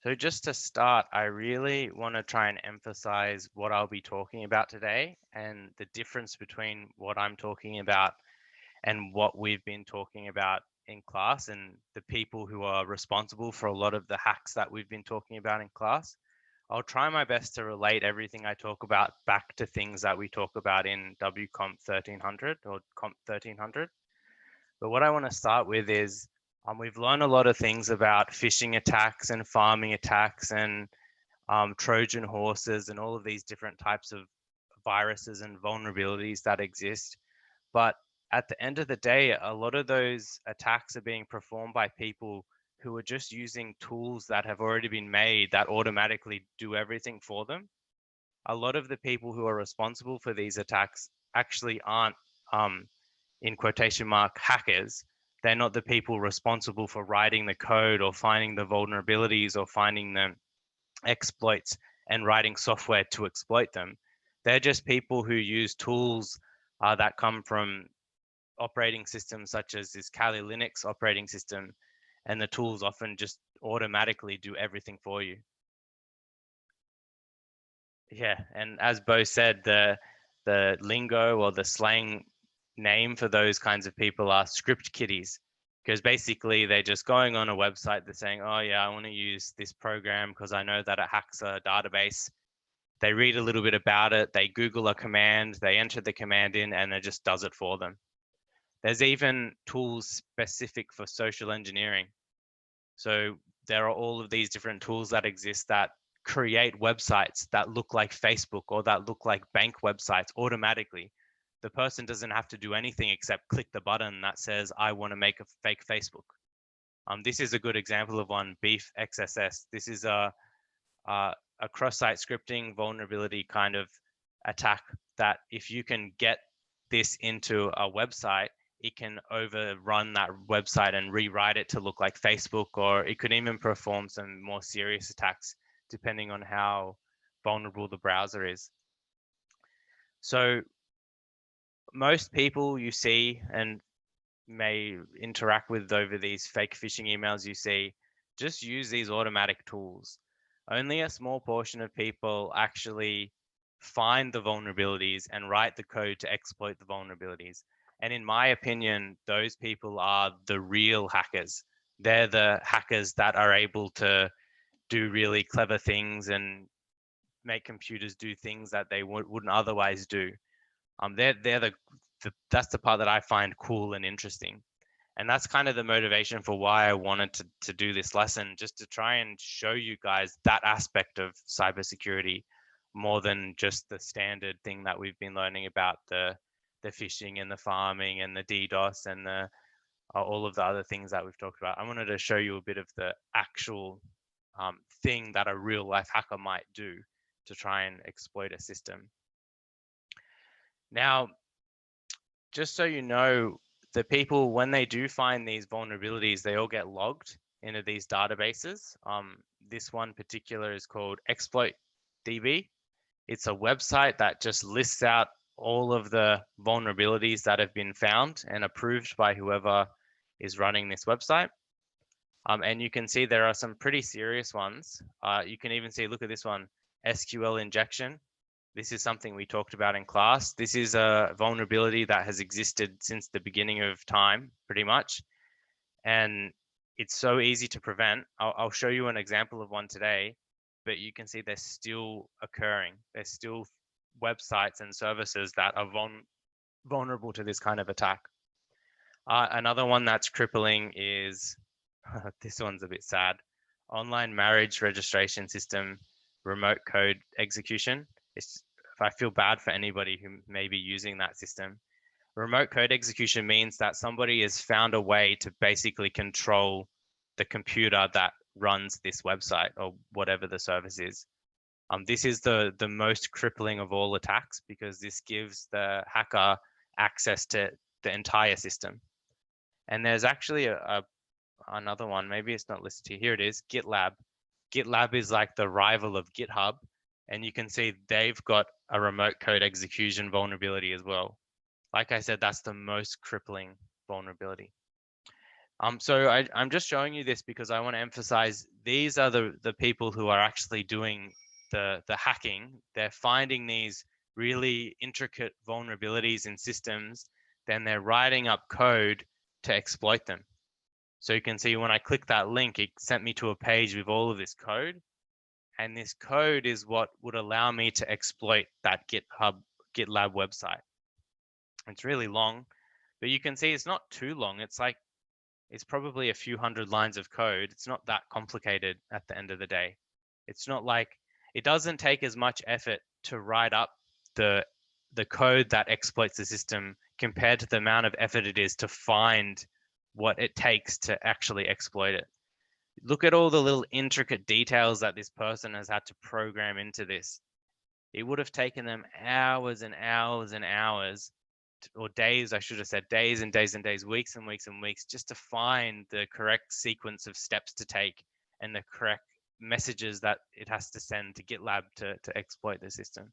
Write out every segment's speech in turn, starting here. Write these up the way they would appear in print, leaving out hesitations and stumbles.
So just to start, I really want to try and emphasize what I'll be talking about today and the difference between what I'm talking about and what we've been talking about in class and the people who are responsible for a lot of the hacks that we've been talking about in class. I'll try my best to relate everything I talk about back to things that we talk about in WCOM 1300 or Comp 1300. But what I want to start with is we've learned a lot of things about phishing attacks and farming attacks and Trojan horses and all of these different types of viruses and vulnerabilities that exist. But at the end of the day, a lot of those attacks are being performed by people who are just using tools that have already been made that automatically do everything for them. A lot of the people who are responsible for these attacks actually aren't, in quotation mark, hackers. They're not the people responsible for writing the code or finding the vulnerabilities or finding the exploits and writing software to exploit them. They're just people who use tools that come from operating systems such as this Kali Linux operating system, and the tools often just automatically do everything for you. Yeah, and as Bo said, the lingo or the slang name for those kinds of people are script kiddies, because basically they're just going on a website, they're saying, oh yeah, I want to use this program because I know that it hacks a database. They read a little bit about it, they Google a command, they enter the command in, and it just does it for them. There's even tools specific for social engineering. So there are all of these different tools that exist that create websites that look like Facebook or that look like bank websites automatically. The person doesn't have to do anything except click the button that says, I want to make a fake Facebook. This is a good example of one, Beef XSS. This is a cross-site scripting vulnerability kind of attack that if you can get this into a website, it can overrun that website and rewrite it to look like Facebook, or it could even perform some more serious attacks depending on how vulnerable the browser is. So most people you see and may interact with over these fake phishing emails you see just use these automatic tools. Only a small portion of people actually find the vulnerabilities and write the code to exploit the vulnerabilities. And in my opinion, those people are the real hackers. They're the hackers that are able to do really clever things and make computers do things that they wouldn't otherwise do. They're that's the part that I find cool and interesting. And that's kind of the motivation for why I wanted to do this lesson, just to try and show you guys that aspect of cybersecurity more than just the standard thing that we've been learning about, the phishing and the farming and the DDoS and the all of the other things that we've talked about. I wanted to show you a bit of the actual thing that a real life hacker might do to try and exploit a system. Now, just so you know, the people, when they do find these vulnerabilities, they all get logged into these databases. This one particular is called ExploitDB. It's a website that just lists out all of the vulnerabilities that have been found and approved by whoever is running this website. And you can see there are some pretty serious ones. You can even see, look at this one, SQL injection. This is something we talked about in class. This is a vulnerability that has existed since the beginning of time, pretty much. And it's so easy to prevent. I'll show you an example of one today, but you can see they're still occurring. There's still websites and services that are vulnerable to this kind of attack. Another one that's crippling is, this one's a bit sad, online marriage registration system, remote code execution. I feel bad for anybody who may be using that system. Remote code execution means that somebody has found a way to basically control the computer that runs this website or whatever the service is. This is the most crippling of all attacks because this gives the hacker access to the entire system. And there's actually another one, maybe it's not listed here. Here it is, GitLab. GitLab is like the rival of GitHub. And you can see they've got a remote code execution vulnerability as well. Like I said, that's the most crippling vulnerability. So I'm just showing you this because I want to emphasize these are the people who are actually doing the hacking. They're finding these really intricate vulnerabilities in systems, then they're writing up code to exploit them. So you can see when I click that link, it sent me to a page with all of this code. And this code is what would allow me to exploit that GitLab website. It's really long, but you can see it's not too long. It's probably a few hundred lines of code. It's not that complicated at the end of the day. It's not like it doesn't take as much effort to write up the code that exploits the system compared to the amount of effort it is to find what it takes to actually exploit it. Look at all the little intricate details that this person has had to program into this. It would have taken them hours and hours and hours, or days, I should have said days and days and days, weeks and weeks and weeks, just to find the correct sequence of steps to take and the correct messages that it has to send to GitLab to exploit the system.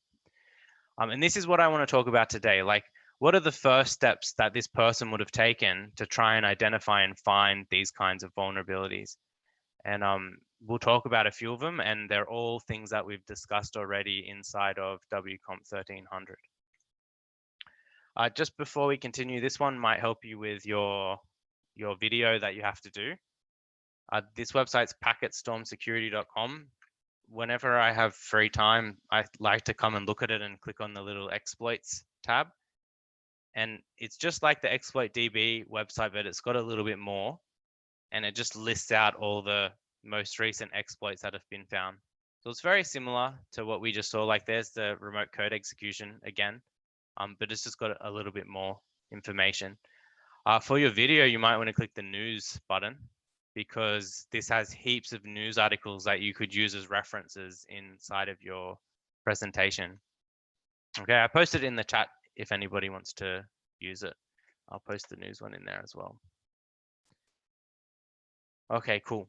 And this is what I want to talk about today. Like, what are the first steps that this person would have taken to try and identify and find these kinds of vulnerabilities? And we'll talk about a few of them, and they're all things that we've discussed already inside of WCOM1300. Just before we continue, this one might help you with your video that you have to do. This website's packetstormsecurity.com. Whenever I have free time, I like to come and look at it and click on the little exploits tab. And it's just like the exploit DB website, but it's got a little bit more. And it just lists out all the most recent exploits that have been found. So it's very similar to what we just saw. Like there's the remote code execution again, but it's just got a little bit more information. For your video, you might want to click the news button because this has heaps of news articles that you could use as references inside of your presentation. Okay, I posted it in the chat if anybody wants to use it. I'll post the news one in there as well. Okay, cool.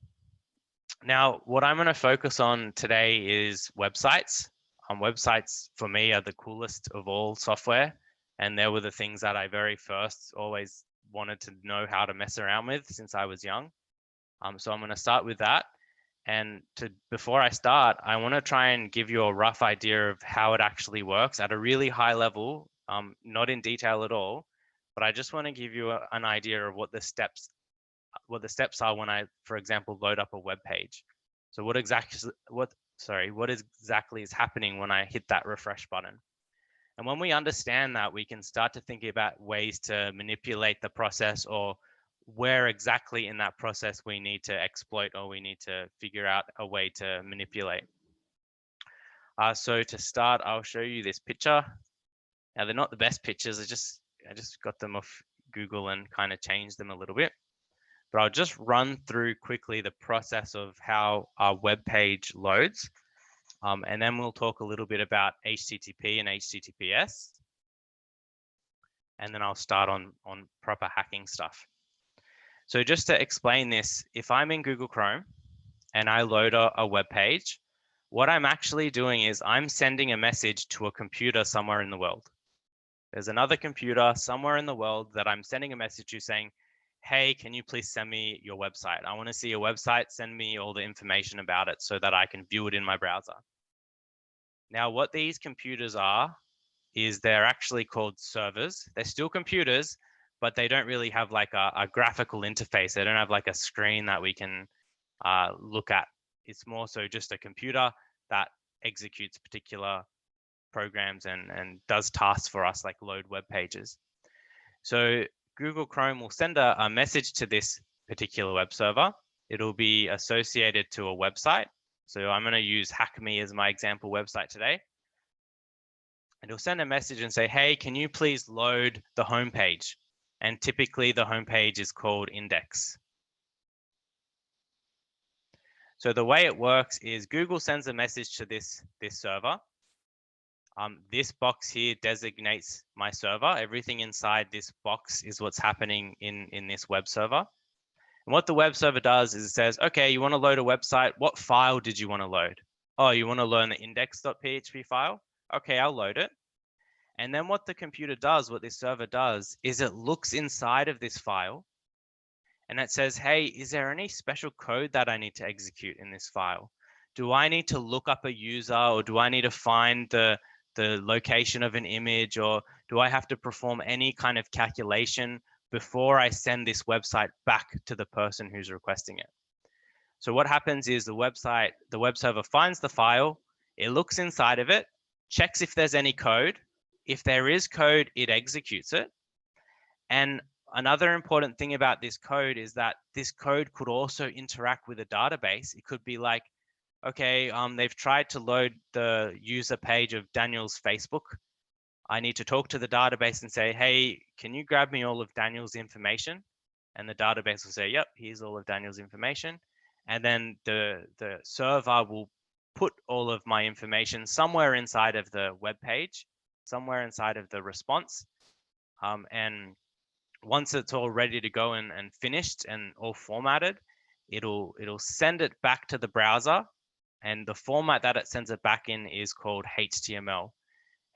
Now, what I'm going to focus on today is websites. Websites for me are the coolest of all software, and they were the things that I very first always wanted to know how to mess around with since I was young. So I'm going to start with that. And before I start, I want to try and give you a rough idea of how it actually works at a really high level, not in detail at all, but I just want to give you an idea of what the steps are when I, for example, load up a web page. So what exactly is happening when I hit that refresh button? And when we understand that, we can start to think about ways to manipulate the process, or where exactly in that process we need to exploit, or we need to figure out a way to manipulate. So to start, I'll show you this picture. Now they're not the best pictures. I just got them off Google and kind of changed them a little bit. But I'll just run through quickly the process of how our web page loads. And then we'll talk a little bit about HTTP and HTTPS. And then I'll start on proper hacking stuff. So just to explain this, if I'm in Google Chrome and I load a web page, what I'm actually doing is I'm sending a message to a computer somewhere in the world. There's another computer somewhere in the world that I'm sending a message to saying, hey, can you please send me your website? I want to see your website. Send me all the information about it so that I can view it in my browser. Now, what these computers are is they're actually called servers. They're still computers, but they don't really have like a graphical interface. They don't have like a screen that we can look at. It's more so just a computer that executes particular programs and does tasks for us, like load web pages. So Google Chrome will send a message to this particular web server. It'll be associated to a website. So I'm going to use HackMe as my example website today. And it'll send a message and say, hey, can you please load the homepage? And typically the homepage is called index. So the way it works is Google sends a message to this server. This box here designates my server. Everything inside this box is what's happening in this web server. And what the web server does is it says, okay, you want to load a website. What file did you want to load? Oh, you want to learn the index.php file? Okay, I'll load it. And then what the computer does, what this server does, is it looks inside of this file and it says, hey, is there any special code that I need to execute in this file? Do I need to look up a user, or do I need to find the location of an image, or do I have to perform any kind of calculation before I send this website back to the person who's requesting it? So what happens is the web server finds the file, it looks inside of it, checks if there's any code. If there is code, it executes it. And another important thing about this code is that this code could also interact with a database. It could be like, okay, they've tried to load the user page of Daniel's Facebook. I need to talk to the database and say, hey, can you grab me all of Daniel's information? And the database will say, yep, here's all of Daniel's information. And then the server will put all of my information somewhere inside of the web page, somewhere inside of the response. And once it's all ready to go and finished and all formatted, it'll send it back to the browser. And the format that it sends it back in is called HTML.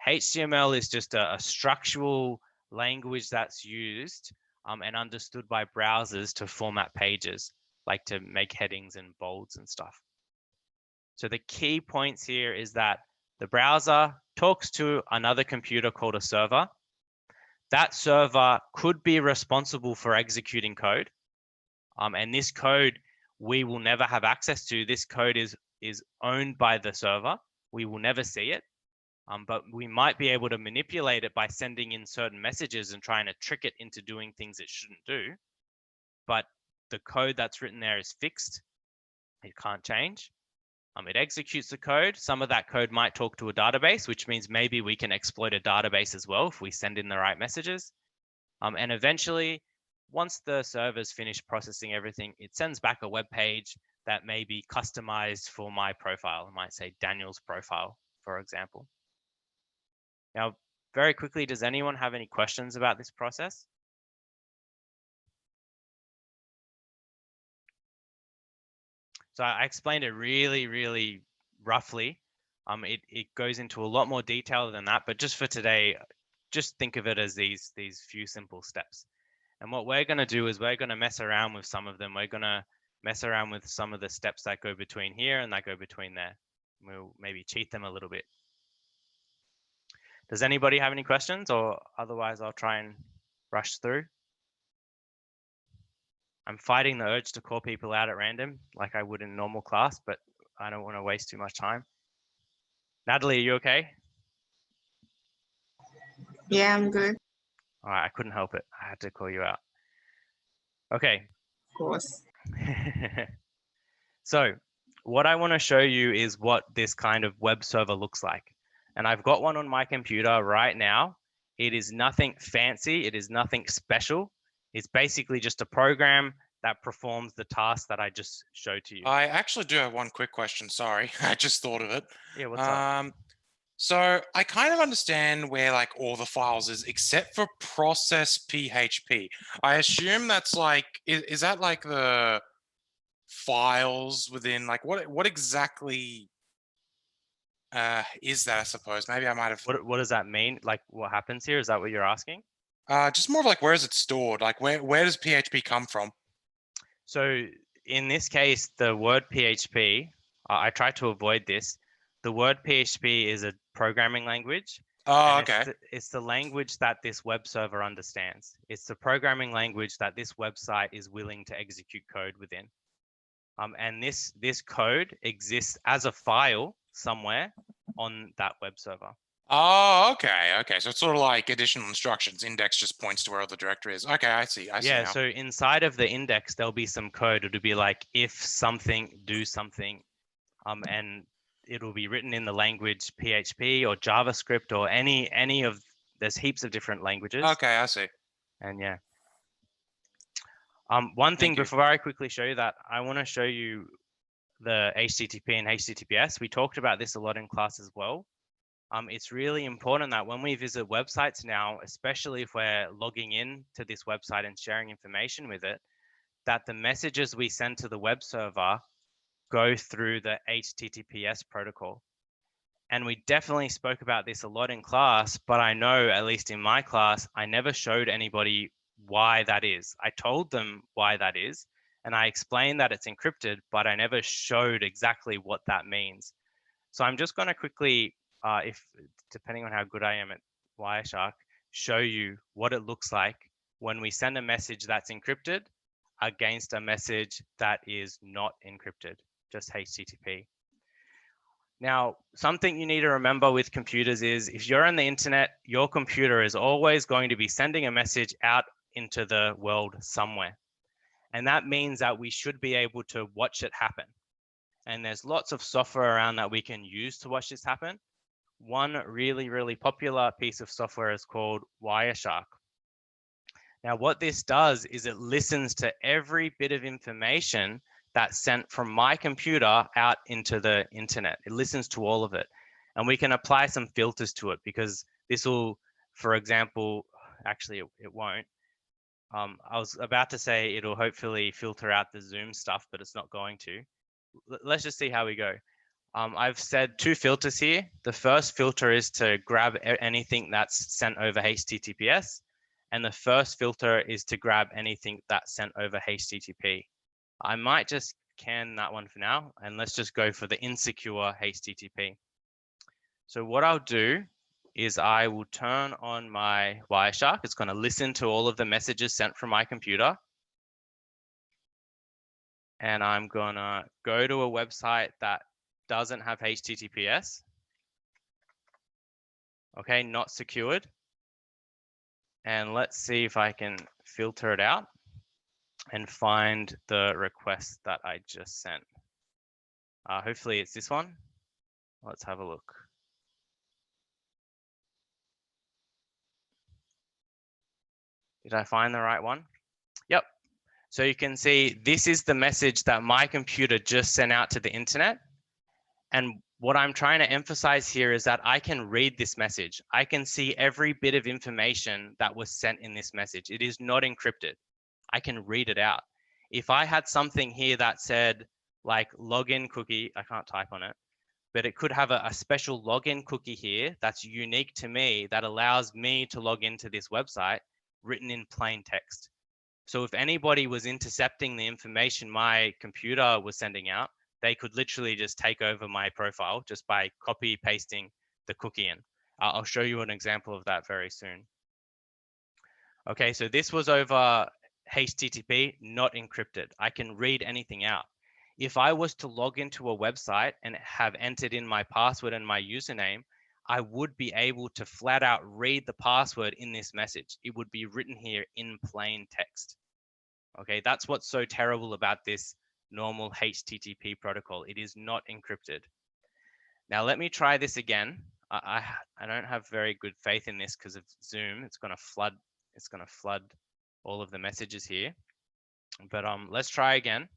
HTML is just a structural language that's used and understood by browsers to format pages, like to make headings and bolds and stuff. So the key points here is that the browser talks to another computer called a server. That server could be responsible for executing code. And this code we will never have access to. This code is owned by the server. We will never see it. But we might be able to manipulate it by sending in certain messages and trying to trick it into doing things it shouldn't do. But the code that's written there is fixed. It can't change. It executes the code. Some of that code might talk to a database, which means maybe we can exploit a database as well if we send in the right messages. And eventually, once the server's finished processing everything, it sends back a web page that may be customized for my profile. It might say Daniel's profile, for example. Now, very quickly, does anyone have any questions about this process? So I explained it really, really roughly. It goes into a lot more detail than that, but just for today, just think of it as these few simple steps. And what we're going to do is we're going to mess around with some of them. We're going to mess around with some of the steps that go between here and that go between there. We'll maybe cheat them a little bit. Does anybody have any questions, or otherwise I'll try and rush through? I'm fighting the urge to call people out at random like I would in normal class, but I don't want to waste too much time. Natalie, are you okay? Yeah, I'm good. All right, I couldn't help it. I had to call you out. Okay. Of course. So what I want to show you is what this kind of web server looks like. And I've got one on my computer right now. It is nothing fancy. It is nothing special. It's basically just a program that performs the task that I just showed to you. I actually do have one quick question. Sorry, I just thought of it. Yeah, what's up? So I kind of understand where like all the files is, except for process PHP. I assume that's like, is that like the files within, like what exactly is that? I suppose maybe I might have. What does that mean? Like what happens here? Is that what you're asking? Just more of like, where is it stored? Like where does PHP come from? So in this case, the word PHP, I try to avoid this. The word PHP is a programming language. Oh, okay. It's the language that this web server understands. It's the programming language that this website is willing to execute code within. And this code exists as a file somewhere on that web server. Oh, okay. So it's sort of like additional instructions. Index just points to where the directory is. Okay, I see. Yeah, now. so inside of the index, there'll be some code. It'll be like if something, do something. And it'll be written in the language PHP or JavaScript or any of, there's heaps of different languages. Okay, I see. And yeah. One thing before I quickly show you that, I want to show you the HTTP and HTTPS. We talked about this a lot in class as well. It's really important that when we visit websites now, especially if we're logging in to this website and sharing information with it, that the messages we send to the web server go through the HTTPS protocol. And we definitely spoke about this a lot in class, but I know, at least in my class, I never showed anybody why that is. I told them why that is, and I explained that it's encrypted, but I never showed exactly what that means. So I'm just going to quickly, if depending on how good I am at Wireshark, show you what it looks like when we send a message that's encrypted against a message that is not encrypted, just HTTP. Now, something you need to remember with computers is if you're on the internet, your computer is always going to be sending a message out into the world somewhere. And that means that we should be able to watch it happen. And there's lots of software around that we can use to watch this happen. One really, really popular piece of software is called Wireshark. Now, what this does is it listens to every bit of information that's sent from my computer out into the internet. It listens to all of it. And we can apply some filters to it because this will, for example, actually it won't. I was about to say it'll hopefully filter out the Zoom stuff, but it's not going to. Let's just see how we go. I've said 2 filters here. The first filter is to grab anything that's sent over HTTPS. And the first filter is to grab anything that's sent over HTTP. I might just can that one for now, and let's just go for the insecure HTTP. So what I'll do is I will turn on my Wireshark. It's going to listen to all of the messages sent from my computer. And I'm going to go to a website that doesn't have HTTPS. Okay, not secured. And let's see if I can filter it out and find the request that I just sent. Hopefully it's this one. Let's have a look. Did I find the right one? Yep. So you can see this is the message that my computer just sent out to the internet. And what I'm trying to emphasize here is that I can read this message. I can see every bit of information that was sent in this message. It is not encrypted. I can read it out. If I had something here that said like login cookie, I can't type on it, but it could have a special login cookie here that's unique to me that allows me to log into this website written in plain text. So if anybody was intercepting the information my computer was sending out, they could literally just take over my profile just by copy pasting the cookie in. I'll show you an example of that very soon. Okay, so this was over HTTP, not encrypted. I can read anything out. If I was to log into a website and have entered in my password and my username, I would be able to flat out read the password in this message. It would be written here in plain text. Okay, that's what's so terrible about this normal HTTP protocol. It is not encrypted. Now let me try this again. I don't have very good faith in this because of Zoom. It's going to flood all of the messages here. But let's try again.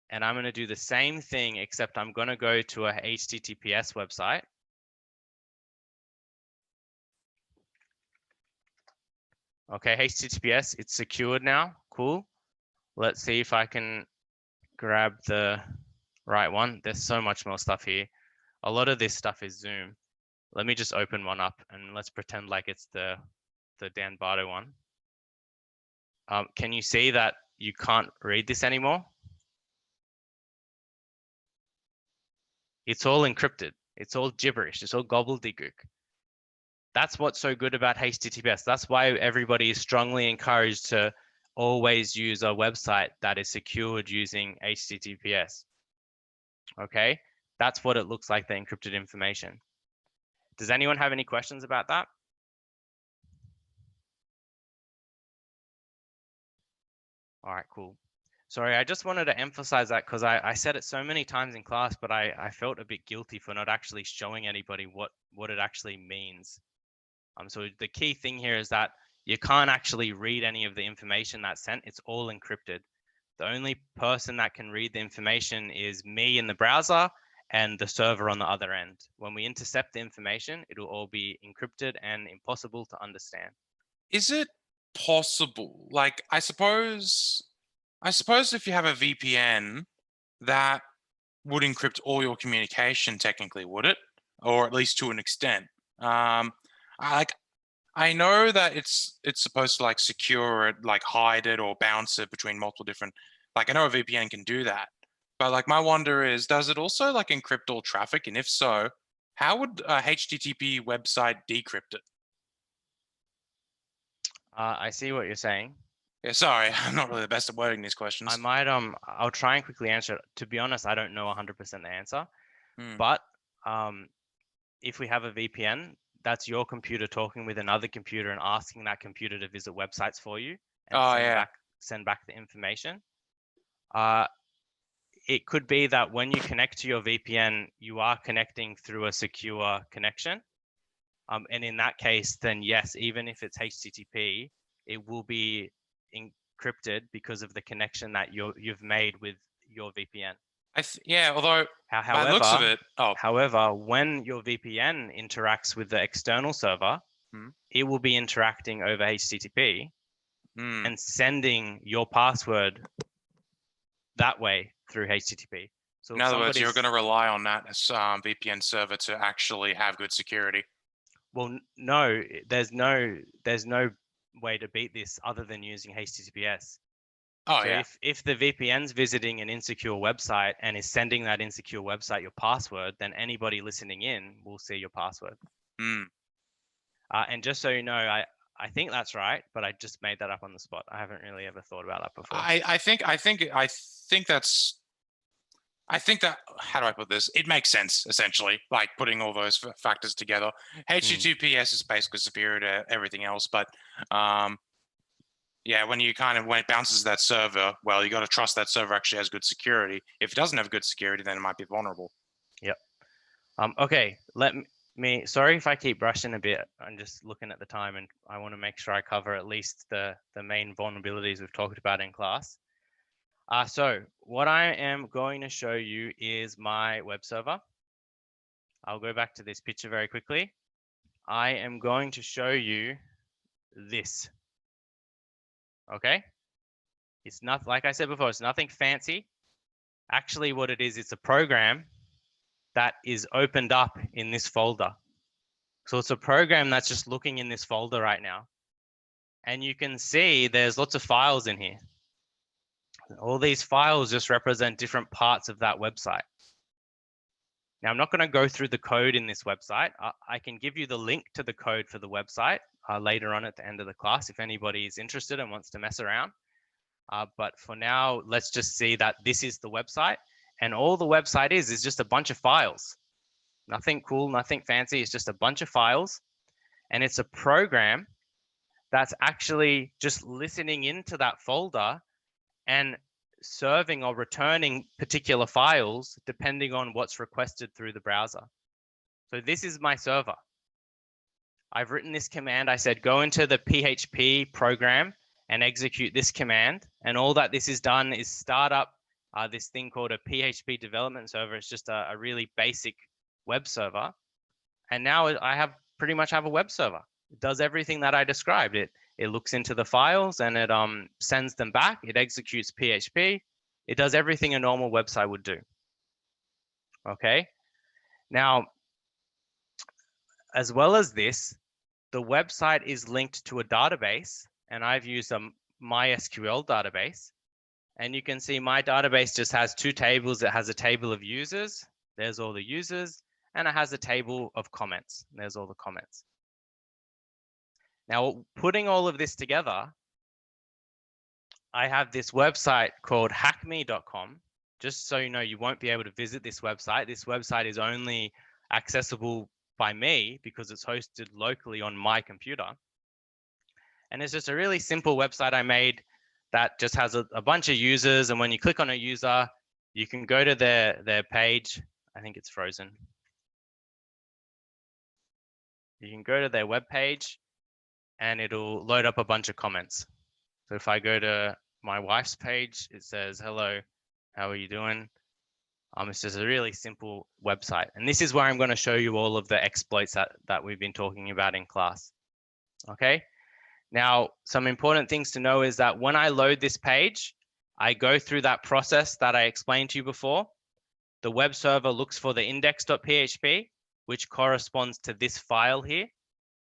And I'm going to do the same thing, except I'm going to go to a HTTPS website. Okay, HTTPS, it's secured now. Cool. Let's see if I can grab the right one. There's so much more stuff here. A lot of this stuff is Zoom. Let me just open one up and let's pretend like it's the Dan Bardo one. Can you see that you can't read this anymore? It's all encrypted. It's all gibberish. It's all gobbledygook. That's what's so good about HTTPS. That's why everybody is strongly encouraged to always use a website that is secured using HTTPS. Okay, that's what it looks like, the encrypted information. Does anyone have any questions about that? All right, cool. Sorry, I just wanted to emphasize that because I said it so many times in class, but I felt a bit guilty for not actually showing anybody what it actually means. So the key thing here is that you can't actually read any of the information that's sent. It's all encrypted. The only person that can read the information is me in the browser and the server on the other end. When we intercept the information, it will all be encrypted and impossible to understand. Is it possible? Like, I suppose if you have a VPN, that would encrypt all your communication technically, would it? Or at least to an extent. I I know that it's supposed to like secure it, like hide it or bounce it between multiple different. Like I know a VPN can do that, but like my wonder is, does it also like encrypt all traffic? And if so, how would a HTTP website decrypt it? I see what you're saying. Yeah, sorry, I'm not really the best at wording these questions. I might I'll try and quickly answer it. To be honest, I don't know 100% the answer, Hmm. but if we have a VPN, that's your computer talking with another computer and asking that computer to visit websites for you and Oh yeah. send back the information. It could be that when you connect to your VPN, you are connecting through a secure connection. And in that case, then yes, even if it's HTTP, it will be encrypted because of the connection that you've made with your VPN. Yeah, although by However, the looks of it, however, when your VPN interacts with the external server, Hmm. it will be interacting over HTTP hmm. and sending your password that way through HTTP. So In other words, you're going to rely on that VPN server to actually have good security. Well, no, there's no way to beat this other than using HTTPS. Oh So yeah. if the VPN's visiting an insecure website and is sending that insecure website your password, then anybody listening in will see your password. Hmm. And just so you know, I think that's right, but I just made that up on the spot. I haven't really ever thought about that before. I think that, how do I put this? It makes sense, essentially, like putting all those factors together. HTTPS is basically superior to everything else, but yeah, when it bounces that server, well, you got to trust that server actually has good security. If it doesn't have good security, then it might be vulnerable. Yep. Okay, let me, sorry if I keep rushing a bit. I'm just looking at the time and I want to make sure I cover at least the main vulnerabilities we've talked about in class. So what I am going to show you is my web server. I'll go back to this picture very quickly. I am going to show you this. Okay. It's not, like I said before, it's nothing fancy. Actually, what it is, it's a program that is opened up in this folder. So it's a program that's just looking in this folder right now. And you can see there's lots of files in here. All these files just represent different parts of that website. Now, I'm not going to go through the code in this website. I can give you the link to the code for the website later on at the end of the class if anybody is interested and wants to mess around. But for now, let's just see that this is the website. And all the website is just a bunch of files. Nothing cool, nothing fancy. It's just a bunch of files. And it's a program that's actually just listening into that folder and serving or returning particular files depending on what's requested through the browser. So this is my server. I've written this command. I said, go into the PHP program and execute this command. And all that this is done is start up this thing called a PHP development server. It's just a really basic web server. And now I pretty much have a web server. It does everything that I described. It looks into the files and it sends them back. It executes PHP. It does everything a normal website would do. Okay. Now, as well as this, the website is linked to a database, and I've used a MySQL database. And you can see my database just has two tables. It has a table of users. There's all the users. And it has a table of comments. There's all the comments. Now, putting all of this together, I have this website called hackme.com. Just so you know, you won't be able to visit this website. This website is only accessible by me because it's hosted locally on my computer. And it's just a really simple website I made that just has a bunch of users. And when you click on a user, you can go to their page. I think it's frozen. You can go to their web page and it'll load up a bunch of comments. So if I go to my wife's page, it says, hello, how are you doing? It's just a really simple website. And this is where I'm going to show you all of the exploits that we've been talking about in class. Okay. Now, some important things to know is that when I load this page, I go through that process that I explained to you before. The web server looks for the index.php, which corresponds to this file here.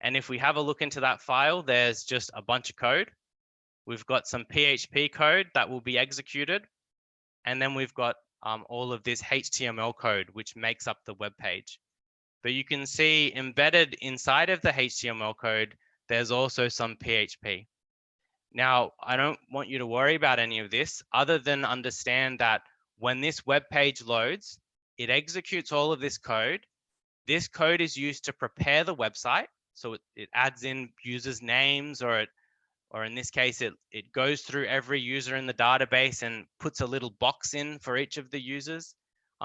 And if we have a look into that file, there's just a bunch of code. We've got some PHP code that will be executed. And then we've got all of this HTML code, which makes up the web page. But you can see embedded inside of the HTML code, there's also some PHP. Now, I don't want you to worry about any of this other than understand that when this web page loads, it executes all of this code. This code is used to prepare the website. So it adds in users' names, or in this case, it goes through every user in the database and puts a little box in for each of the users.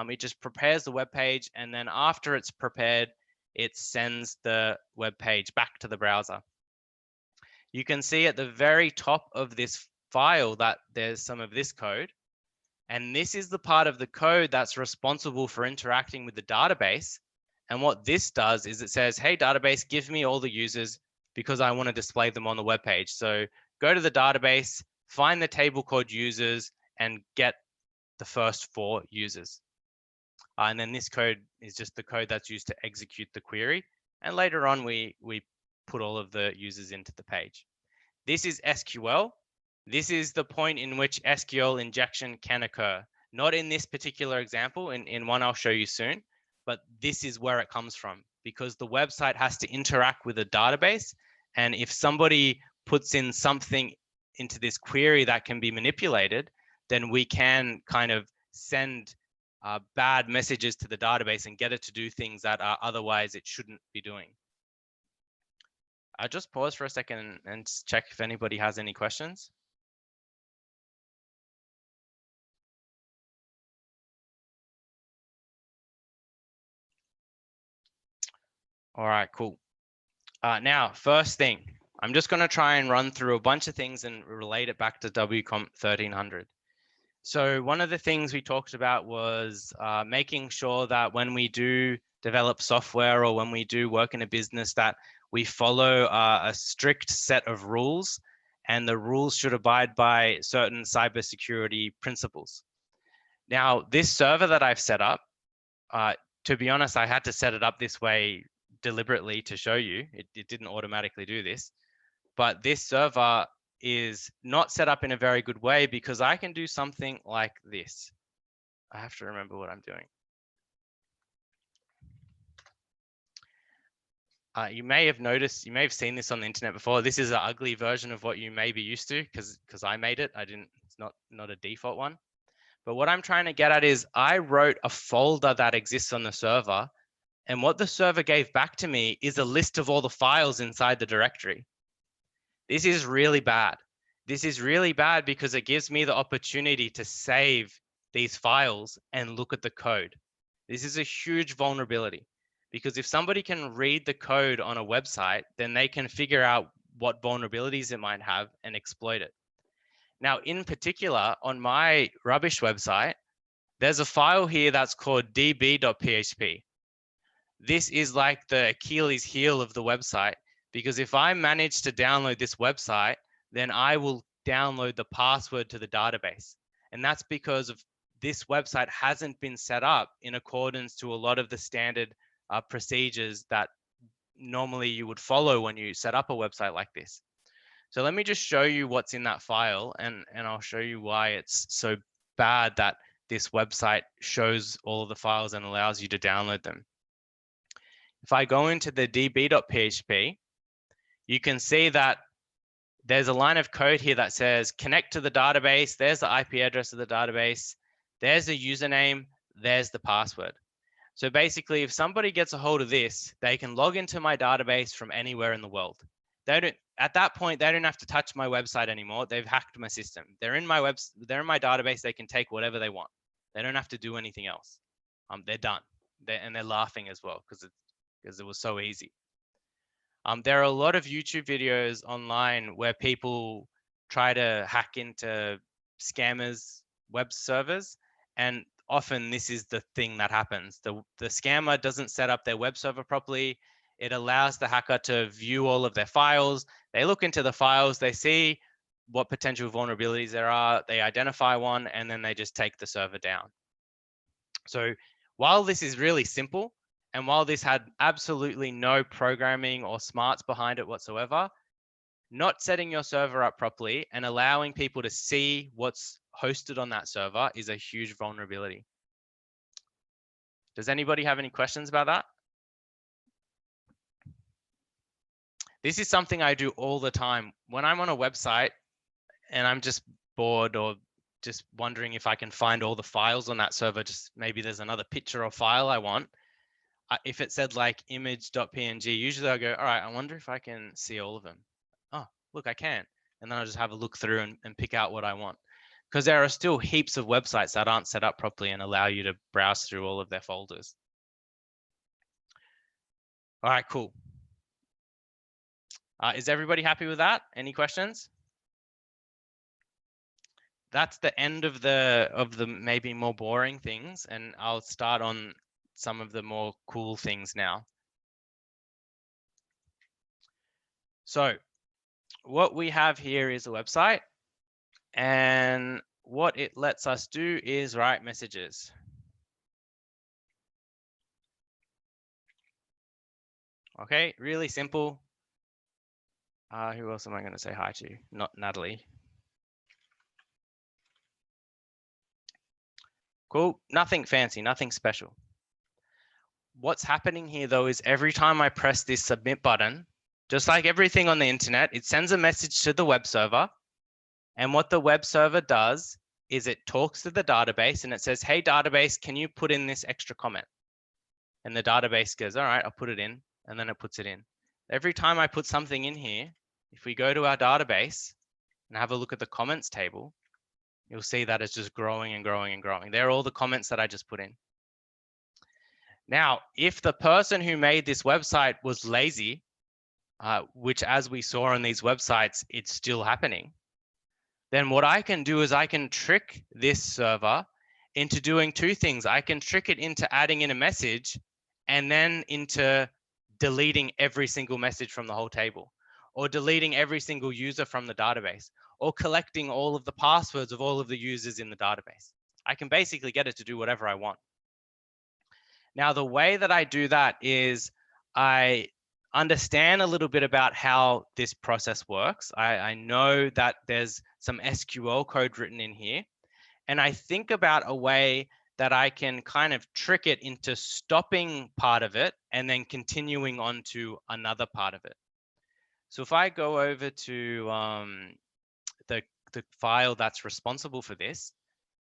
It just prepares the web page, and then after it's prepared, it sends the web page back to the browser. You can see at the very top of this file that there's some of this code. And this is the part of the code that's responsible for interacting with the database. And what this does is it says, hey, database, give me all the users because I want to display them on the web page. So go to the database, find the table called users, and get the first 4 users. And then this code is just the code that's used to execute the query. And later on, we put all of the users into the page. This is SQL. This is the point in which SQL injection can occur. Not in this particular example, in one I'll show you soon, but this is where it comes from, because the website has to interact with a database. And if somebody puts in something into this query that can be manipulated, then we can kind of send bad messages to the database and get it to do things that otherwise it shouldn't be doing. I'll just pause for a second and check if anybody has any questions. All right, cool. Now, first thing, I'm just going to try and run through a bunch of things and relate it back to WCOM1300. So one of the things we talked about was making sure that when we do develop software or when we do work in a business, that we follow a strict set of rules, and the rules should abide by certain cybersecurity principles. Now, this server that I've set up, to be honest, I had to set it up this way deliberately to show you. It didn't automatically do this, but this server is not set up in a very good way because I can do something like this. I have to remember what I'm doing. You may have noticed, you may have seen this on the internet before. This is an ugly version of what you may be used to because I made it. It's not a default one. But what I'm trying to get at is I wrote a folder that exists on the server, and what the server gave back to me is a list of all the files inside the directory. This is really bad. This is really bad because it gives me the opportunity to save these files and look at the code. This is a huge vulnerability because if somebody can read the code on a website, then they can figure out what vulnerabilities it might have and exploit it. Now, in particular, on my rubbish website, there's a file here that's called db.php. This is like the Achilles heel of the website, because if I manage to download this website, then I will download the password to the database. And that's because of this website hasn't been set up in accordance to a lot of the standard procedures that normally you would follow when you set up a website like this. So let me just show you what's in that file, and I'll show you why it's so bad that this website shows all of the files and allows you to download them. If I go into the db.php, you can see that there's a line of code here that says connect to the database. There's the IP address of the database. There's the username. There's the password. So basically, if somebody gets a hold of this, they can log into my database from anywhere in the world. At that point, they don't have to touch my website anymore. They've hacked my system. They're in my database. They can take whatever they want. They don't have to do anything else. They're done. And they're laughing as well because it was so easy. There are a lot of YouTube videos online where people try to hack into scammers' web servers, and often this is the thing that happens. The scammer doesn't set up their web server properly. It allows the hacker to view all of their files. They look into the files, they see what potential vulnerabilities there are, they identify one, and then they just take the server down. So while this is really simple And while this had absolutely no programming or smarts behind it whatsoever, not setting your server up properly and allowing people to see what's hosted on that server is a huge vulnerability. Does anybody have any questions about that? This is something I do all the time. When I'm on a website and I'm just bored or just wondering if I can find all the files on that server, just maybe there's another picture or file I want. If it said like image.png, usually I'll go, all right, I wonder if I can see all of them. Oh, look, I can. And then I'll just have a look through and pick out what I want. Because there are still heaps of websites that aren't set up properly and allow you to browse through all of their folders. All right, cool. Is everybody happy with that? Any questions? That's the end of the maybe more boring things, and I'll start on some of the more cool things now. So what we have here is a website, and what it lets us do is write messages. Okay, really simple. Who else am I going to say hi to? Not Natalie. Cool, nothing fancy, nothing special. What's happening here though is every time I press this submit button, just like everything on the internet, it sends a message to the web server. And what the web server does is it talks to the database and it says, hey, database, can you put in this extra comment? And the database goes, all right, I'll put it in. And then it puts it in. Every time I put something in here, if we go to our database and have a look at the comments table, you'll see that it's just growing and growing and growing. They're all the comments that I just put in. Now, if the person who made this website was lazy, which as we saw on these websites, it's still happening, then what I can do is I can trick this server into doing two things. I can trick it into adding in a message and then into deleting every single message from the whole table, or deleting every single user from the database, or collecting all of the passwords of all of the users in the database. I can basically get it to do whatever I want. Now, the way that I do that is I understand a little bit about how this process works. I know that there's some SQL code written in here, and I think about a way that I can kind of trick it into stopping part of it and then continuing on to another part of it. So if I go over to the file that's responsible for this,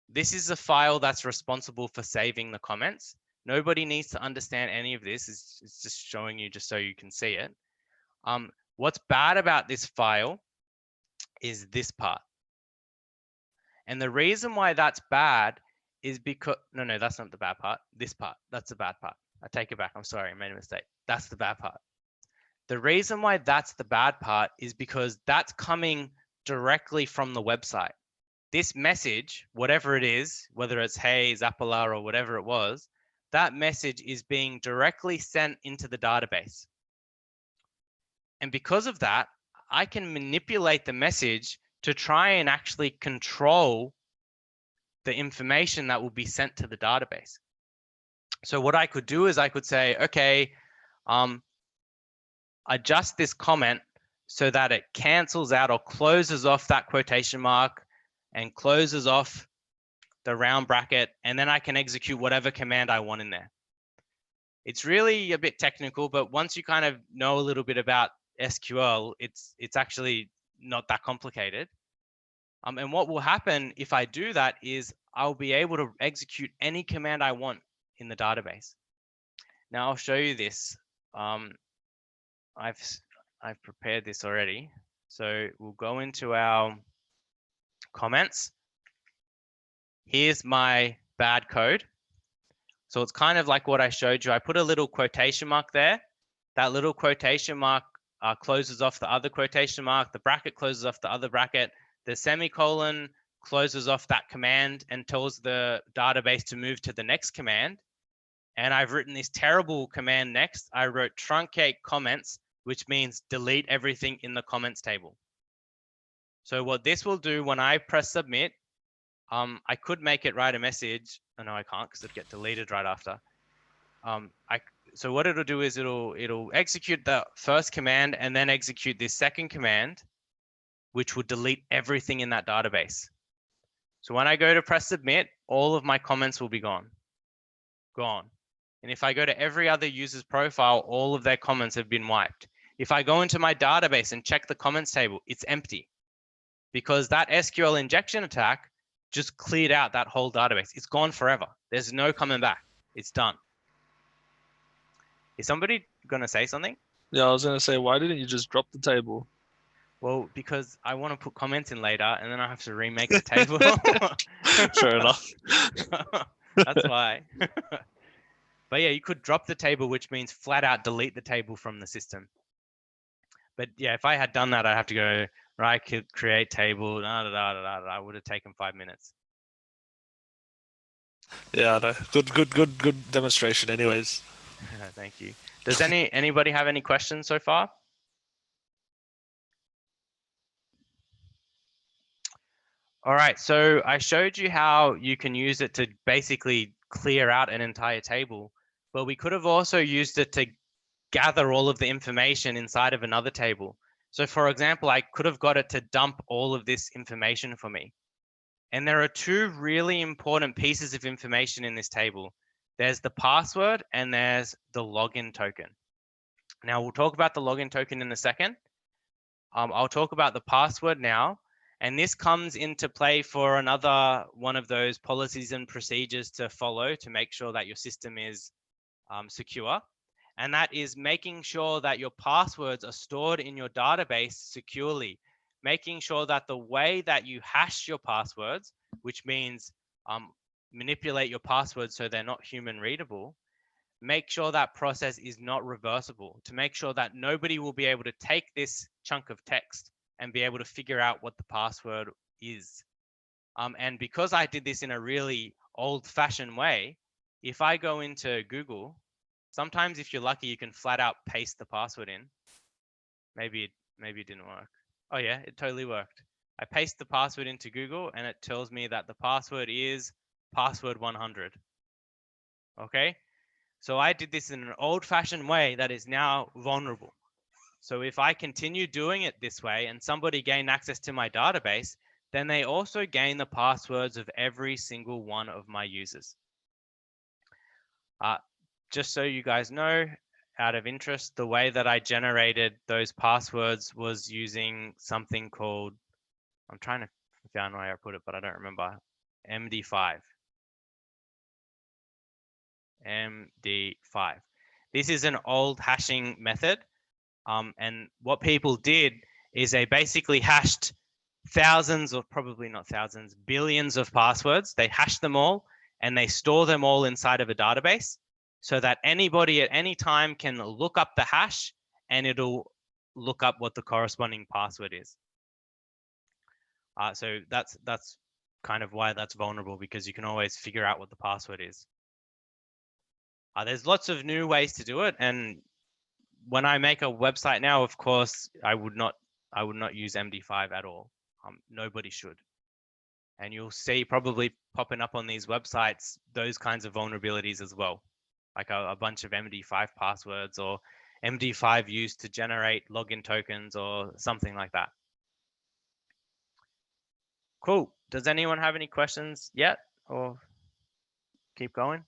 this is the file that's responsible for saving the comments. Nobody needs to understand any of this. It's just showing you just so you can see it. What's bad about this file is this part. And the reason why that's bad is because, no, that's not the bad part. This part, that's the bad part. I take it back. I'm sorry, I made a mistake. That's the bad part. The reason why that's the bad part is because that's coming directly from the website. This message, whatever it is, whether it's hey, Zappala or whatever it was, that message is being directly sent into the database. And because of that, I can manipulate the message to try and actually control the information that will be sent to the database. So what I could do is I could say, okay, adjust this comment so that it cancels out or closes off that quotation mark and closes off the round bracket, and then I can execute whatever command I want in there. It's really a bit technical, but once you kind of know a little bit about SQL, it's actually not that complicated. And what will happen if I do that is I'll be able to execute any command I want in the database. Now I'll show you this. I've prepared this already. So we'll go into our comments. Here's my bad code. So it's kind of like what I showed you. I put a little quotation mark there. That little quotation mark closes off the other quotation mark. The bracket closes off the other bracket. The semicolon closes off that command and tells the database to move to the next command. And I've written this terrible command next. I wrote truncate comments, which means delete everything in the comments table. So what this will do when I press submit, I could make it write a message. Oh, no, I can't because it'd get deleted right after. So what it'll do is it'll execute the first command and then execute this second command, which will delete everything in that database. So when I go to press submit, all of my comments will be gone. And if I go to every other user's profile, all of their comments have been wiped. If I go into my database and check the comments table, it's empty because that SQL injection attack just cleared out that whole database. It's gone forever. There's no coming back. It's done. Is somebody going to say something? Yeah, I was gonna say, why didn't you just drop the table? Well, because I want to put comments in later and then I have to remake the table. Fair enough. That's why. But yeah, you could drop the table, which means flat out delete the table from the system. But yeah, if I had done that, I'd have to go right, create table, I would have taken 5 minutes. Yeah, no. Good demonstration anyways. Thank you. Does anybody have any questions so far? All right, so I showed you how you can use it to basically clear out an entire table, but we could have also used it to gather all of the information inside of another table. So for example, I could have got it to dump all of this information for me. And there are two really important pieces of information in this table. There's the password and there's the login token. Now we'll talk about the login token in a second. I'll talk about the password now. And this comes into play for another one of those policies and procedures to follow to make sure that your system is secure. And that is making sure that your passwords are stored in your database securely, making sure that the way that you hash your passwords, which means manipulate your passwords so they're not human readable, make sure that process is not reversible, to make sure that nobody will be able to take this chunk of text and be able to figure out what the password is. And because I did this in a really old-fashioned way, if I go into Google, sometimes if you're lucky, you can flat out paste the password in. Maybe it didn't work. Oh yeah, it totally worked. I paste the password into Google and it tells me that the password is password 100. Okay, so I did this in an old-fashioned way that is now vulnerable. So if I continue doing it this way and somebody gained access to my database, then they also gain the passwords of every single one of my users. Just so you guys know, out of interest, the way that I generated those passwords was using something called, I'm trying to find where I put it, but I don't remember, MD5. MD5. This is an old hashing method. And what people did is they basically hashed thousands, or probably not thousands, billions of passwords. They hash them all and they store them all inside of a database so that anybody at any time can look up the hash and it'll look up what the corresponding password is. So that's kind of why that's vulnerable, because you can always figure out what the password is. There's lots of new ways to do it, and when I make a website now, of course, I would not use MD5 at all. Nobody should. And you'll see probably popping up on these websites those kinds of vulnerabilities as well, like a bunch of MD5 passwords or MD5 used to generate login tokens or something like that. Cool. Does anyone have any questions yet, or keep going?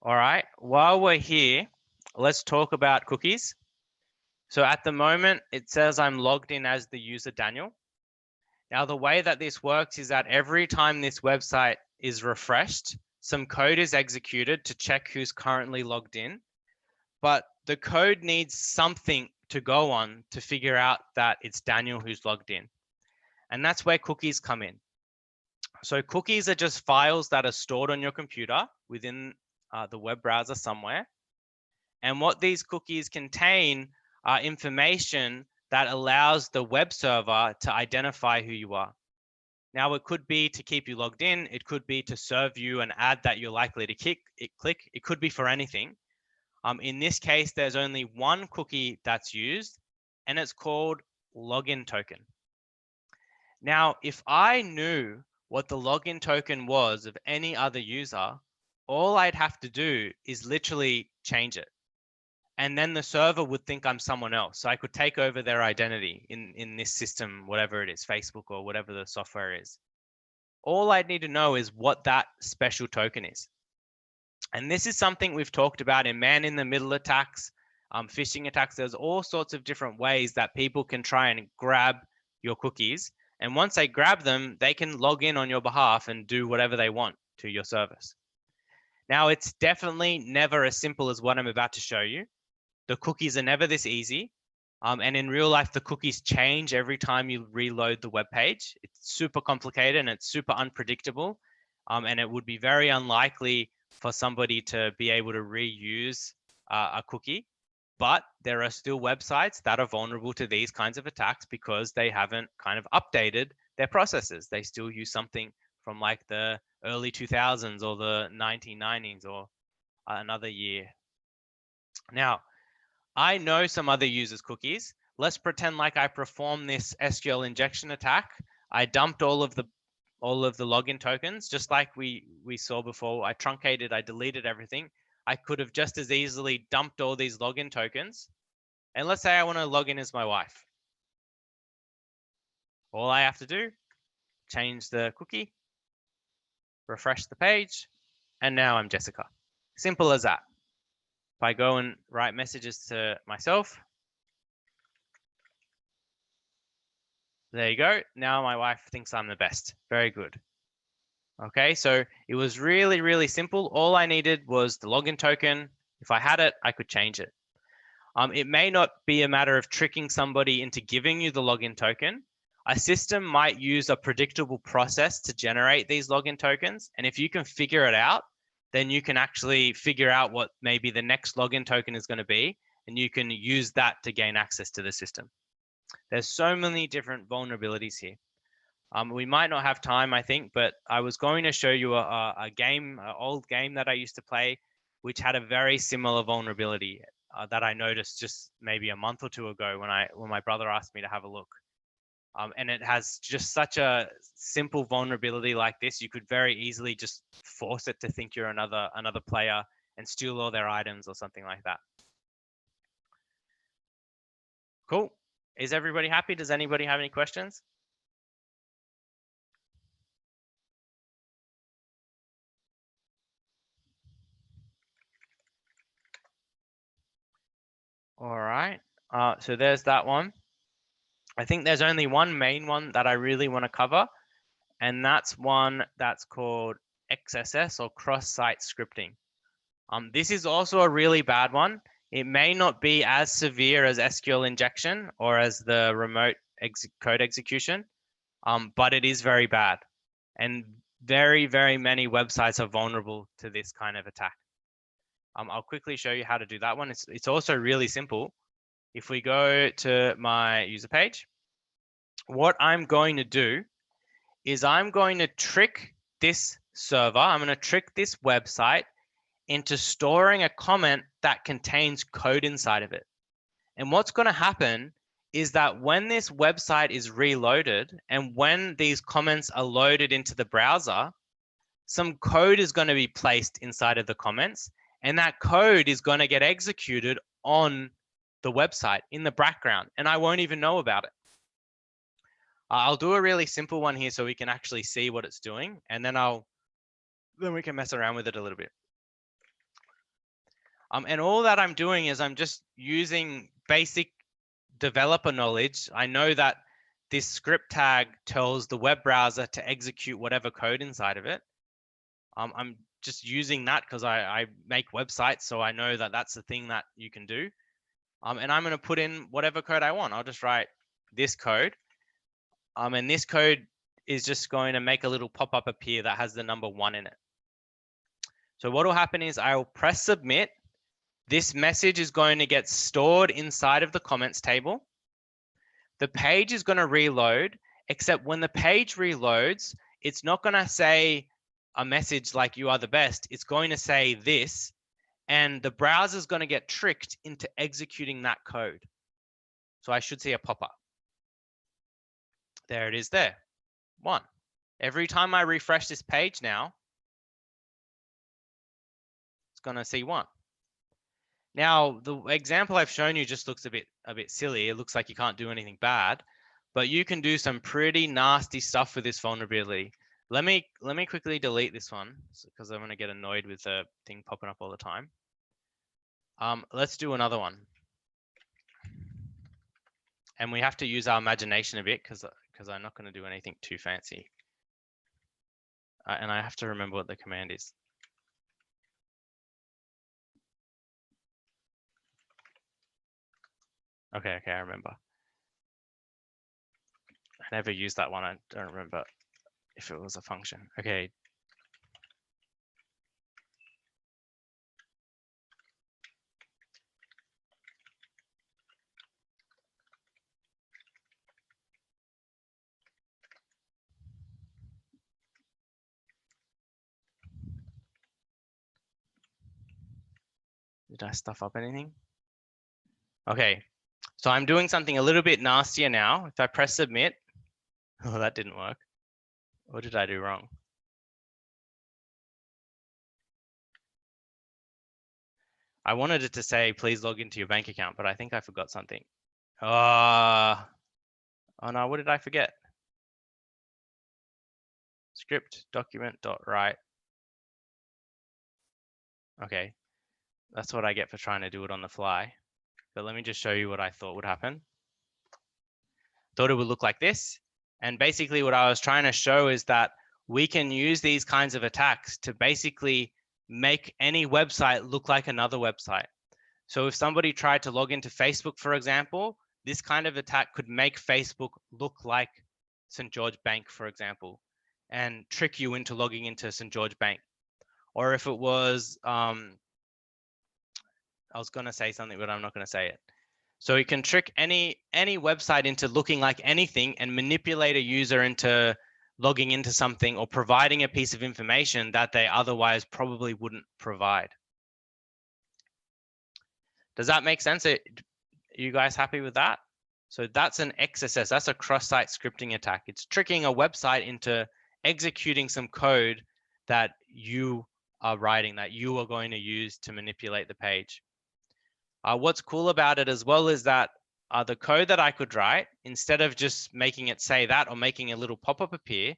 All right, while we're here, let's talk about cookies. So at the moment, it says I'm logged in as the user Daniel. Now, the way that this works is that every time this website is refreshed, some code is executed to check who's currently logged in. But the code needs something to go on to figure out that it's Daniel who's logged in. And that's where cookies come in. So cookies are just files that are stored on your computer within the web browser somewhere. And what these cookies contain are information that allows the web server to identify who you are. Now, it could be to keep you logged in. It could be to serve you an ad that you're likely to click. It could be for anything. In this case, there's only one cookie that's used, and it's called login token. Now, if I knew what the login token was of any other user, all I'd have to do is literally change it. And then the server would think I'm someone else. So I could take over their identity in this system, whatever it is, Facebook or whatever the software is. All I'd need to know is what that special token is. And this is something we've talked about in man-in-the-middle attacks, phishing attacks. There's all sorts of different ways that people can try and grab your cookies. And once they grab them, they can log in on your behalf and do whatever they want to your service. Now, it's definitely never as simple as what I'm about to show you. The cookies are never this easy. And in real life, the cookies change every time you reload the web page. It's super complicated and it's super unpredictable. And it would be very unlikely for somebody to be able to reuse a cookie. But there are still websites that are vulnerable to these kinds of attacks because they haven't kind of updated their processes. They still use something from like the early 2000s or the 1990s or another year. Now, I know some other users' cookies. Let's pretend like I performed this SQL injection attack. I dumped all of the login tokens, just like we saw before. I truncated, I deleted everything. I could have just as easily dumped all these login tokens. And let's say I want to log in as my wife. All I have to do, change the cookie, refresh the page, and now I'm Jessica. Simple as that. If I go and write messages to myself, there you go. Now my wife thinks I'm the best. Very good. Okay, so it was really, really simple. All I needed was the login token. If I had it, I could change it. It may not be a matter of tricking somebody into giving you the login token. A system might use a predictable process to generate these login tokens. And if you can figure it out, then you can actually figure out what maybe the next login token is going to be. And you can use that to gain access to the system. There's so many different vulnerabilities here. We might not have time, I think, but I was going to show you a game, an old game that I used to play, which had a very similar vulnerability that I noticed just maybe a month or two ago when my brother asked me to have a look. And it has just such a simple vulnerability like this. You could very easily just force it to think you're another player and steal all their items or something like that. Cool. Is everybody happy? Does anybody have any questions? All right. So there's that one. I think there's only one main one that I really want to cover, and that's one that's called XSS or cross-site scripting. This is also a really bad one. It may not be as severe as SQL injection or as the remote code execution, but it is very bad. And very, very many websites are vulnerable to this kind of attack. I'll quickly show you how to do that one. It's also really simple. If we go to my user page, what I'm going to do is I'm going to trick this server, I'm going to trick this website into storing a comment that contains code inside of it. And what's going to happen is that when this website is reloaded and when these comments are loaded into the browser, some code is going to be placed inside of the comments, and that code is going to get executed on the website in the background, and I won't even know about it. I'll do a really simple one here so we can actually see what it's doing, and then we can mess around with it a little bit. And all that I'm doing is I'm just using basic developer knowledge. I know that this script tag tells the web browser to execute whatever code inside of it. I'm just using that because I make websites, so I know that that's the thing that you can do. And I'm going to put in whatever code I want. I'll just write this code. And this code is just going to make a little pop-up appear that has the number 1 in it. So what will happen is I'll press submit. This message is going to get stored inside of the comments table. The page is going to reload, except when the page reloads, it's not going to say a message like "you are the best." It's going to say this, and the browser is going to get tricked into executing that code. So I should see a pop-up. There it is there. 1. Every time I refresh this page now, it's going to see 1. Now, the example I've shown you just looks a bit silly. It looks like you can't do anything bad, but you can do some pretty nasty stuff with this vulnerability. Let me quickly delete this one because I'm going to get annoyed with the thing popping up all the time. Let's do another one. And we have to use our imagination a bit because I'm not going to do anything too fancy. And I have to remember what the command is. Okay, I remember. I never used that one. I don't remember if it was a function. Okay. Did I stuff up anything? Okay, so I'm doing something a little bit nastier now. If I press submit, oh, that didn't work. What did I do wrong? I wanted it to say, please log into your bank account, but I think I forgot something. Oh no, what did I forget? Script document dot write. Okay, that's what I get for trying to do it on the fly. But let me just show you what I thought would happen. Thought it would look like this. And basically what I was trying to show is that we can use these kinds of attacks to basically make any website look like another website. So if somebody tried to log into Facebook, for example, this kind of attack could make Facebook look like St. George Bank, for example, and trick you into logging into St. George Bank. Or if it was, I was going to say something, but I'm not going to say it. So you can trick any website into looking like anything and manipulate a user into logging into something or providing a piece of information that they otherwise probably wouldn't provide. Does that make sense? Are you guys happy with that? So that's an XSS, that's a cross-site scripting attack. It's tricking a website into executing some code that you are writing, that you are going to use to manipulate the page. What's cool about it as well is that the code that I could write, instead of just making it say that or making a little pop-up appear,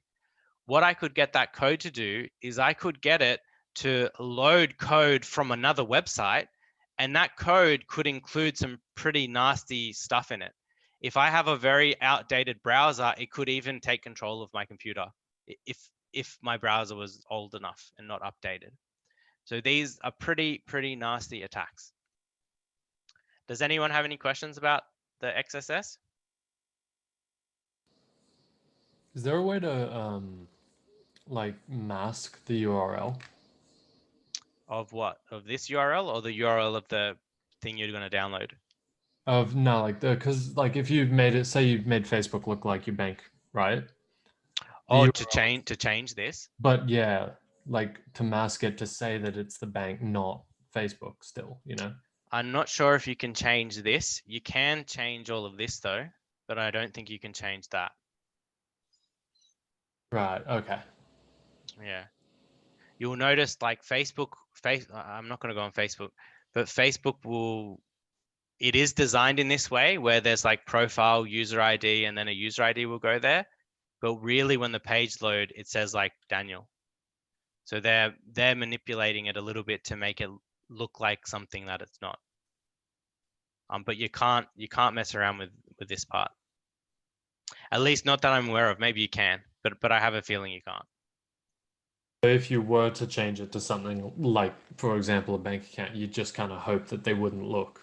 what I could get that code to do is I could get it to load code from another website, and that code could include some pretty nasty stuff in it. If I have a very outdated browser, it could even take control of my computer if my browser was old enough and not updated. So these are pretty nasty attacks. Does anyone have any questions about the XSS? Is there a way to like mask the URL? Of what? Of this URL or the URL of the thing you're going to download? Of no, like because like if you made it, say you made Facebook look like your bank, right? Oh, URL, to change this? but yeah, like to mask it to say that it's the bank, not Facebook. Still, you know. I'm not sure if you can change this. You can change all of this though, but I don't think you can change that. Right. Okay. Yeah. You'll notice like I'm not going to go on Facebook, but Facebook it is designed in this way where there's like profile, user ID, and then a user ID will go there. But really when the page load, it says like Daniel. So they're manipulating it a little bit to make it look like something that it's not. But you can't mess around with this part. At least not that I'm aware of. Maybe you can, but I have a feeling you can't. If you were to change it to something like, for example, a bank account, you just kind of hope that they wouldn't look.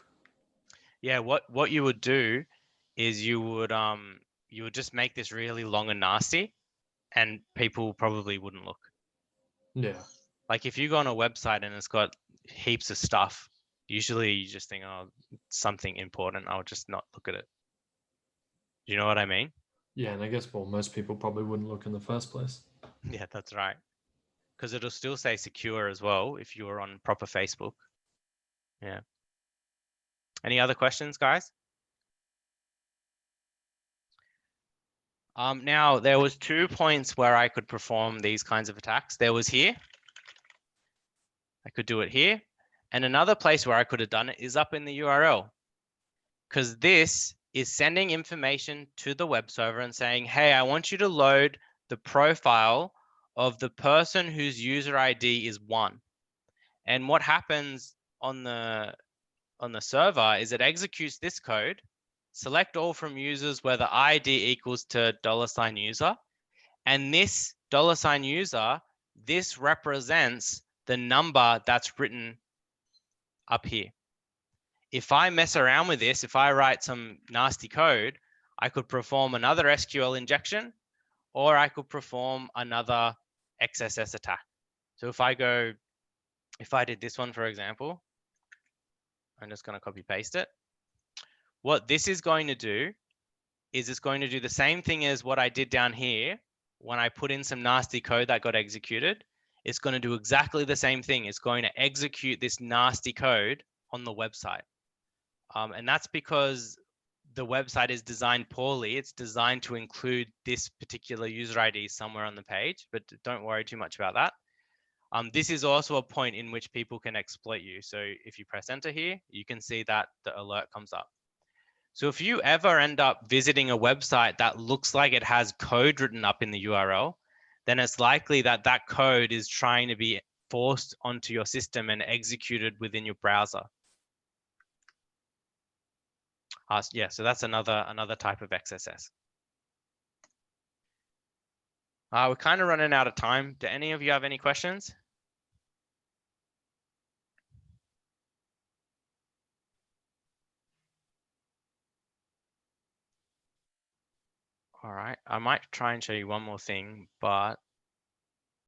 Yeah, what you would do is you would just make this really long and nasty, and people probably wouldn't look. Yeah. Like if you go on a website and it's got heaps of stuff, usually you just think, oh, it's something important. I'll just not look at it. Do you know what I mean? Yeah, and I guess, well, most people probably wouldn't look in the first place. Yeah, that's right. Because it'll still say secure as well if you were on proper Facebook. Yeah. Any other questions, guys? Now there was 2 points where I could perform these kinds of attacks. There was here. I could do it here. And another place where I could have done it is up in the URL. Because this is sending information to the web server and saying, hey, I want you to load the profile of the person whose user ID is 1. And what happens on the server is it executes this code, select all from users where the ID equals to $user. And this $user, this represents the number that's written up here. If I mess around with this, if I write some nasty code, I could perform another SQL injection, or I could perform another XSS attack. So if I did this one, for example, I'm just going to copy paste it. What this is going to do is it's going to do the same thing as what I did down here when I put in some nasty code that got executed. It's going to do exactly the same thing. It's going to execute this nasty code on the website. And that's because the website is designed poorly. It's designed to include this particular user ID somewhere on the page, but don't worry too much about that. This is also a point in which people can exploit you. So if you press enter here, you can see that the alert comes up. So if you ever end up visiting a website that looks like it has code written up in the URL, then it's likely that that code is trying to be forced onto your system and executed within your browser. Yeah, so that's another type of XSS. We're kind of running out of time. Do any of you have any questions? All right, I might try and show you one more thing, but